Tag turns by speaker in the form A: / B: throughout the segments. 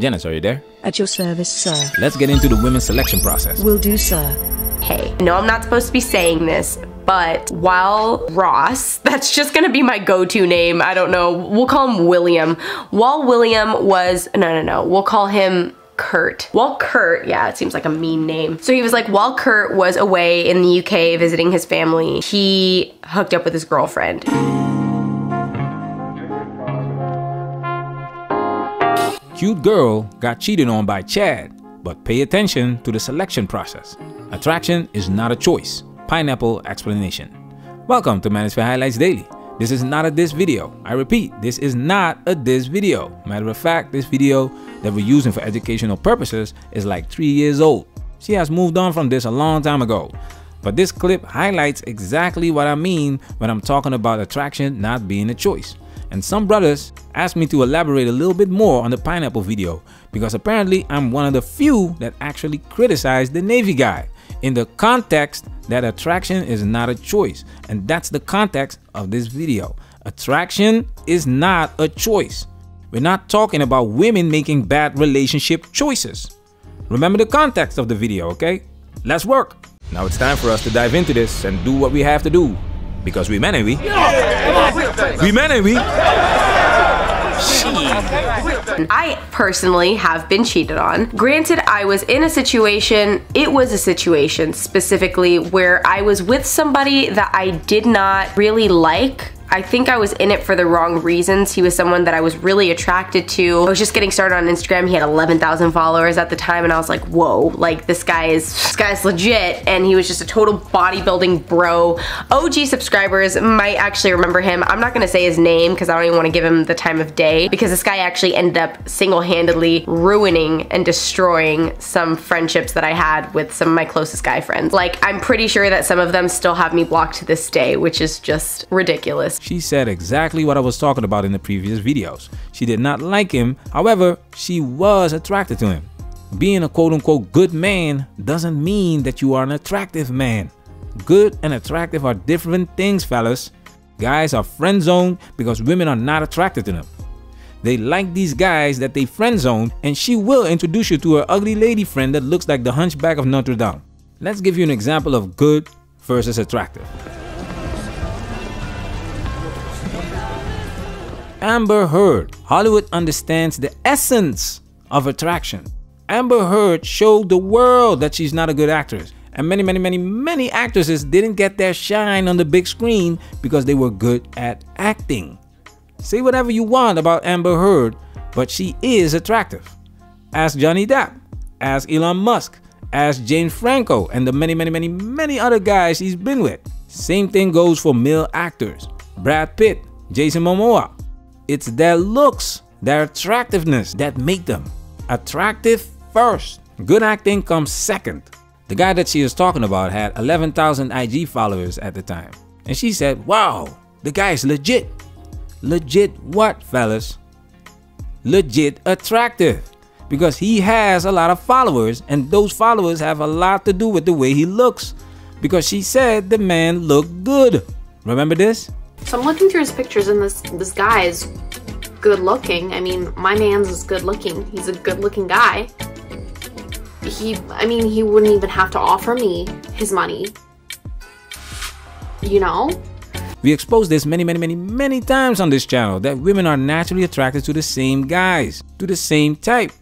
A: Janice, are you there?
B: At your service, sir.
A: Let's get into the women's selection process.
B: Will do, sir.
C: Hey, no, I'm not supposed to be saying this, but while Ross, that's just gonna be my go-to name, I don't know, we'll call him William. While William was, no, we'll call him Kurt. While Kurt, yeah, it seems like a mean name. So he was like, while Kurt was away in the UK visiting his family, he hooked up with his girlfriend.
A: Cute girl got cheated on by Chad, but pay attention to the selection process. Attraction is not a choice. Pineapple explanation. Welcome to Manosphere Highlights Daily. This is not a diss video. I repeat, this is not a diss video. Matter of fact, this video that we're using for educational purposes is like 3 years old. She has moved on from this a long time ago. But this clip highlights exactly what I mean when I'm talking about attraction not being a choice. And some brothers asked me to elaborate a little bit more on the pineapple video because apparently I'm one of the few that actually criticized the Navy guy in the context that attraction is not a choice. And that's the context of this video. Attraction is not a choice. We're not talking about women making bad relationship choices. Remember the context of the video, okay? Let's work. Now it's time for us to dive into this and do what we have to do. Because we men, ain't we? We men, ain't we?
C: I personally have been cheated on. Granted, I was in a situation, it was a situation specifically where I was with somebody that I did not really like. I think I was in it for the wrong reasons. He was someone that I was really attracted to. I was just getting started on Instagram. He had 11,000 followers at the time and I was like, whoa, like this guy's legit. And he was just a total bodybuilding bro. OG subscribers might actually remember him. I'm not gonna say his name because I don't even want to give him the time of day because this guy actually ended up single-handedly ruining and destroying some friendships that I had with some of my closest guy friends. Like, I'm pretty sure that some of them still have me blocked to this day, which is just ridiculous.
A: She said exactly what I was talking about in the previous videos. She did not like him, however, she was attracted to him. Being a quote-unquote good man doesn't mean that you are an attractive man. Good and attractive are different things, fellas. Guys are friend zoned because women are not attracted to them. They like these guys that they friend zone, and she will introduce you to her ugly lady friend that looks like the Hunchback of Notre Dame. Let's give you an example of good versus attractive. Amber Heard. Hollywood understands the essence of attraction. Amber Heard showed the world that she's not a good actress. And many actresses didn't get their shine on the big screen because they were good at acting. Say whatever you want about Amber Heard, but she is attractive. Ask Johnny Depp, ask Elon Musk, ask James Franco, and the many other guys he's been with. Same thing goes for male actors. Brad Pitt, Jason Momoa. It's their looks, their attractiveness that make them attractive first. Good acting comes second. The guy that she is talking about had 11,000 IG followers at the time. And she said, wow, the guy is legit. Legit what, fellas? Legit attractive. Because he has a lot of followers and those followers have a lot to do with the way he looks. Because she said the man looked good. Remember this?
D: So I'm looking through his pictures and this guy is good looking. I mean, my man's is good looking. He's a good looking guy. He wouldn't even have to offer me his money. You know?
A: We exposed this many times on this channel that women are naturally attracted to the same guys, to the same type.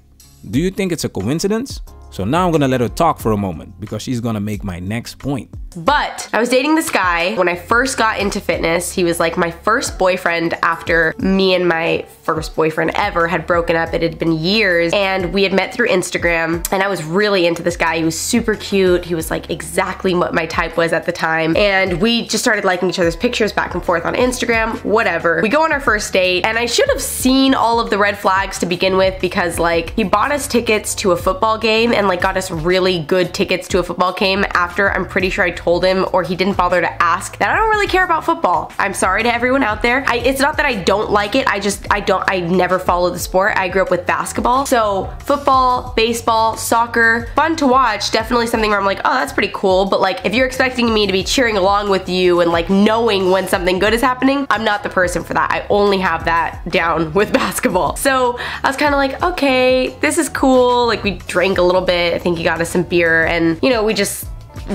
A: Do you think it's a coincidence? So now I'm gonna let her talk for a moment because she's gonna make my next point.
C: But I was dating this guy when I first got into fitness. He was like my first boyfriend after me and my first boyfriend ever had broken up. It had been years and we had met through Instagram and I was really into this guy. He was super cute. He was like exactly what my type was at the time. And we just started liking each other's pictures back and forth on Instagram, whatever. We go on our first date and I should have seen all of the red flags to begin with because like he bought us tickets to a football game and like got us really good tickets to a football game after, I'm pretty sure I told him, or he didn't bother to ask, that I don't really care about football. I'm sorry to everyone out there. It's not that I don't like it, I never followed the sport. I grew up with basketball. So football, baseball, soccer, fun to watch, definitely something where I'm like, oh, that's pretty cool, but like if you're expecting me to be cheering along with you and like knowing when something good is happening, I'm not the person for that. I only have that down with basketball. So I was kind of like, okay, this is cool. Like we drank a little bit. I think he got us some beer and, you know, we just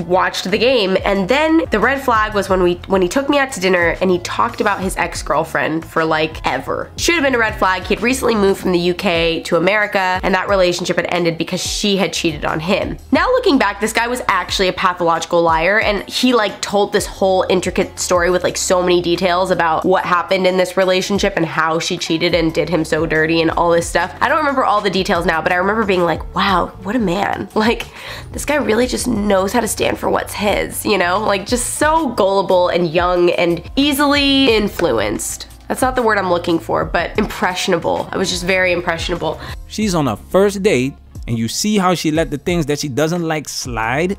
C: watched the game. And then the red flag was when he took me out to dinner and he talked about his ex-girlfriend for like ever. Should have been a red flag. He had recently moved from the UK to America and that relationship had ended because she had cheated on him. Now looking back, this guy was actually a pathological liar and he like told this whole intricate story with like so many details about what happened in this relationship and how she cheated and did him so dirty and all this stuff. I don't remember all the details now, but I remember being like, wow, what a man. Like this guy really just knows how to stand for what's his, you know? Like just so gullible and young and easily influenced. That's not the word I'm looking for, but impressionable. I was just very impressionable.
A: She's on a first date and you see how she let the things that she doesn't like slide.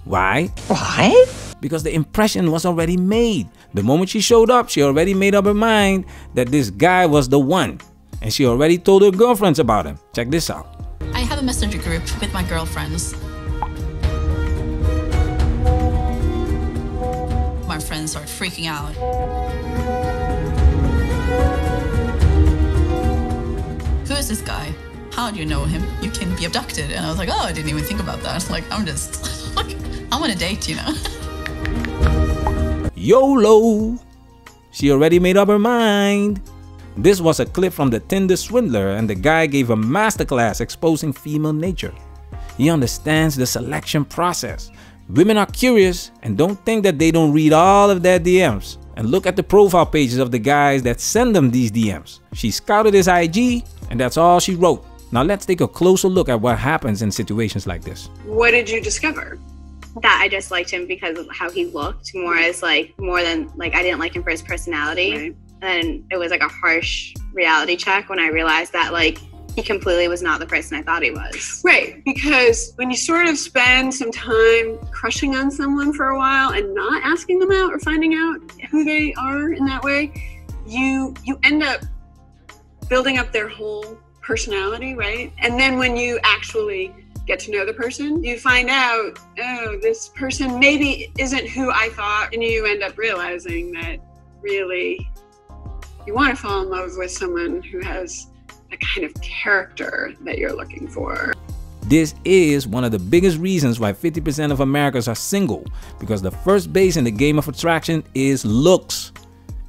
A: Why?
B: Why?
A: Because the impression was already made. The moment she showed up, she already made up her mind that this guy was the one. And she already told her girlfriends about him. Check this out.
E: I have a messenger group with my girlfriends. My friends started freaking out. Who is this guy? How do you know him? You can be abducted. And I was like, oh, I didn't even think about that. Like, I'm just, like, I'm on a date, you know?
A: YOLO! She already made up her mind. This was a clip from the Tinder Swindler and the guy gave a masterclass exposing female nature. He understands the selection process. Women are curious and don't think that they don't read all of their DMs. And look at the profile pages of the guys that send them these DMs. She scouted his IG and that's all she wrote. Now let's take a closer look at what happens in situations like this.
F: What did you discover?
G: That I just liked him because of how he looked, more than I didn't like him for his personality.
F: Right.
G: And it was like a harsh reality check when I realized that like he completely was not the person I thought he was.
F: Right, because when you sort of spend some time crushing on someone for a while and not asking them out or finding out who they are in that way, you end up building up their whole personality, right? And then when you actually get to know the person, you find out, oh, this person maybe isn't who I thought, and you end up realizing that really you want to fall in love with someone who has the kind of character that you're looking for.
A: This is one of the biggest reasons why 50% of Americans are single, because the first base in the game of attraction is looks.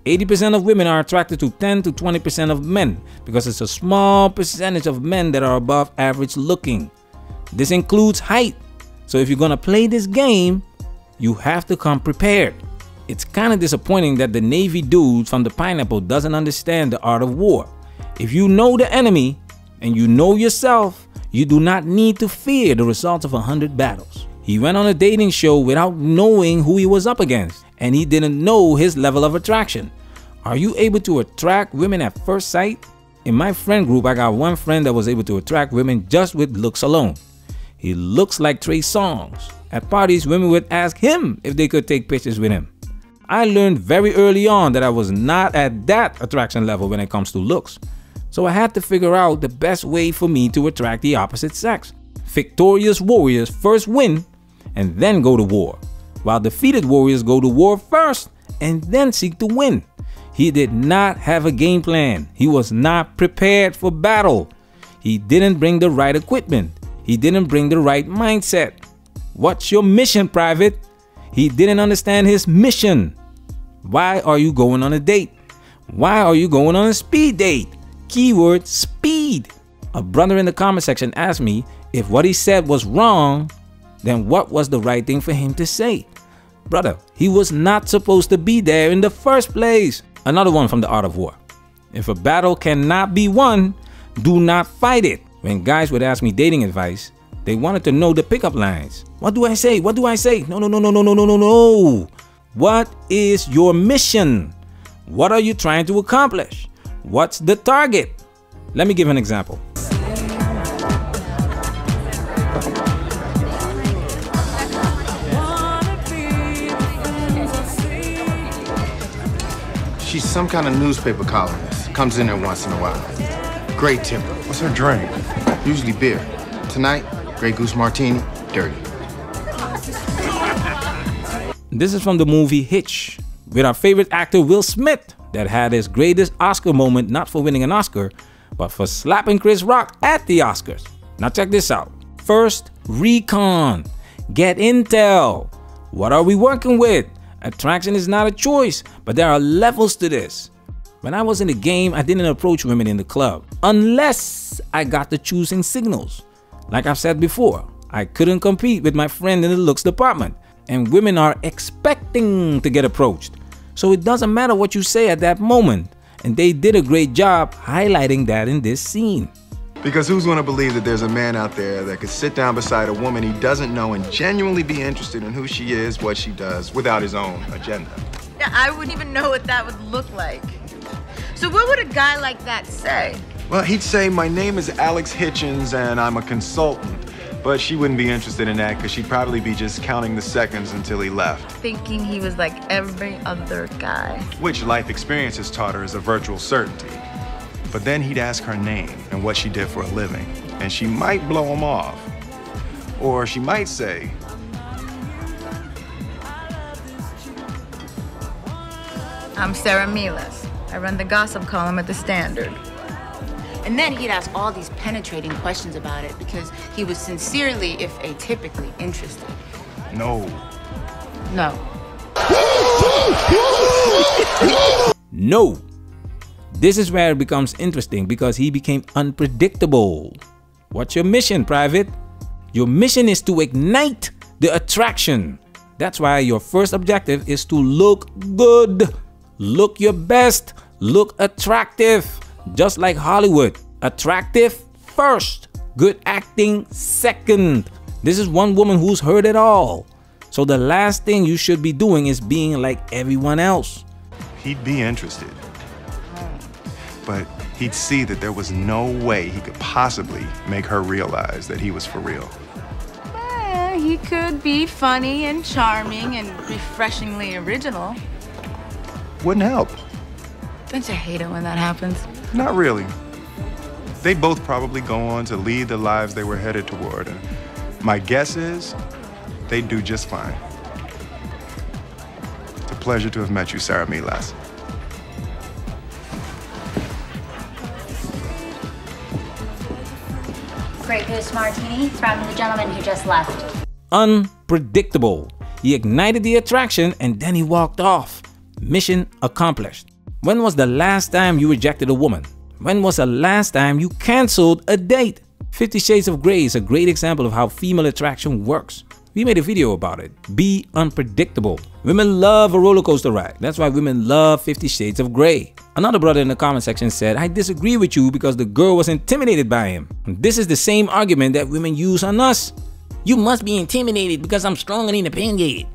A: 80% of women are attracted to 10 to 20% of men, because it's a small percentage of men that are above average looking. This includes height. So if you're gonna play this game, you have to come prepared. It's kind of disappointing that the Navy dude from the Pineapple doesn't understand the art of war. If you know the enemy and you know yourself, you do not need to fear the results of 100 battles. He went on a dating show without knowing who he was up against, and he didn't know his level of attraction. Are you able to attract women at first sight? In my friend group, I got one friend that was able to attract women just with looks alone. He looks like Trey Songz. At parties, women would ask him if they could take pictures with him. I learned very early on that I was not at that attraction level when it comes to looks. So I had to figure out the best way for me to attract the opposite sex. Victorious warriors first win and then go to war, while defeated warriors go to war first and then seek to win. He did not have a game plan. He was not prepared for battle. He didn't bring the right equipment. He didn't bring the right mindset. What's your mission, Private? He didn't understand his mission. Why are you going on a date? Why are you going on a speed date? Keyword speed. A brother in the comment section asked me if what he said was wrong, then what was the right thing for him to say? Brother, he was not supposed to be there in the first place. Another one from the Art of War. If a battle cannot be won, do not fight it. When guys would ask me dating advice, they wanted to know the pickup lines. What do I say? What do I say? No. What is your mission? What are you trying to accomplish? What's the target? Let me give an example.
B: She's some kind of newspaper columnist. Comes in there once in a while. Great temper.
H: What's her drink?
B: Usually beer. Tonight, Grey Goose Martini, dirty.
A: This is from the movie Hitch, with our favorite actor Will Smith, that had his greatest Oscar moment not for winning an Oscar, but for slapping Chris Rock at the Oscars. Now check this out. First, recon. Get intel. What are we working with? Attraction is not a choice, but there are levels to this. When I was in the game, I didn't approach women in the club unless I got the choosing signals. Like I've said before, I couldn't compete with my friend in the looks department, and women are expecting to get approached. So it doesn't matter what you say at that moment, and they did a great job highlighting that in this scene.
H: Because who's going to believe that there's a man out there that could sit down beside a woman he doesn't know and genuinely be interested in who she is, what she does, without his own agenda?
I: Yeah, I wouldn't even know what that would look like. So what would a guy like that say?
H: Well, he'd say, my name is Alex Hitchens and I'm a consultant. But she wouldn't be interested in that because she'd probably be just counting the seconds until he left.
I: Thinking he was like every other guy.
H: Which life experience has taught her is a virtual certainty. But then he'd ask her name and what she did for a living, and she might blow him off. Or she might say,
I: I'm Sarah Milas. I run the gossip column at The Standard. And then he'd ask all these penetrating questions about it because he was sincerely, if atypically, interested.
H: no.
I: No.
A: No. This is where it becomes interesting because he became unpredictable. What's your mission, Private? Your mission is to ignite the attraction. That's why your first objective is to look good. Look your best. Look attractive. Just like Hollywood. Attractive first. Good acting second. This is one woman who's heard it all. So the last thing you should be doing is being like everyone else.
H: He'd be interested. But he'd see that there was no way he could possibly make her realize that he was for real.
I: He could be funny and charming and refreshingly original.
H: Wouldn't help.
I: Don't you hate it when that happens?
H: Not really. They both probably go on to lead the lives they were headed toward. And my guess is they'd do just fine. It's a pleasure to have met you, Sarah Milas.
J: Grey Goose Martini from the gentleman who just left.
A: Unpredictable. He ignited the attraction and then he walked off. Mission accomplished. When was the last time you rejected a woman? When was the last time you canceled a date? 50 Shades of Grey is a great example of how female attraction works. We made a video about it. Be unpredictable. Women love a roller coaster ride. That's why women love 50 Shades of Grey. Another brother in the comment section said, I disagree with you because the girl was intimidated by him. And this is the same argument that women use on us. You must be intimidated because I'm strong and independent.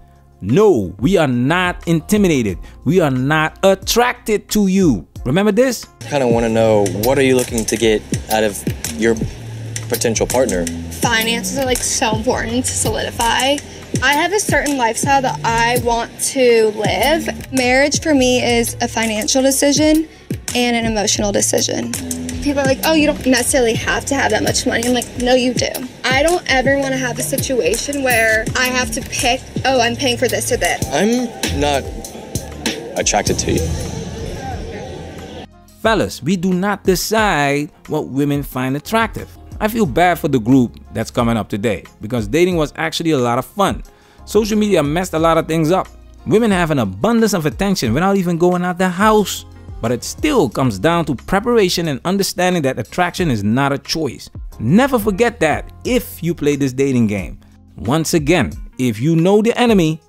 A: No, we are not intimidated. We are not attracted to you. Remember this?
K: I kind of want to know, what are you looking to get out of your potential partner?
L: Finances are like so important to solidify. I have a certain lifestyle that I want to live. Marriage for me is a financial decision and an emotional decision. People are like, oh, you don't necessarily have to have that much money. I'm like, no, you do. I don't ever want to have a situation where I have to pick, oh, I'm paying for this or that.
K: I'm not attracted to you.
A: Fellas, we do not decide what women find attractive. I feel bad for the group that's coming up today because dating was actually a lot of fun. Social media messed a lot of things up. Women have an abundance of attention without even going out the house. But it still comes down to preparation and understanding that attraction is not a choice. Never forget that if you play this dating game. Once again, if you know the enemy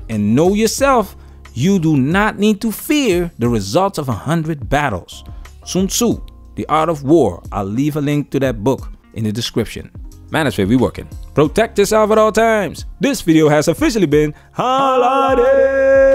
A: and know yourself, you do not need to fear the results of 100 battles. Sun Tzu, The Art of War. I'll leave a link to that book in the description. Manosphere, we working. Protect yourself at all times. This video has officially been holiday.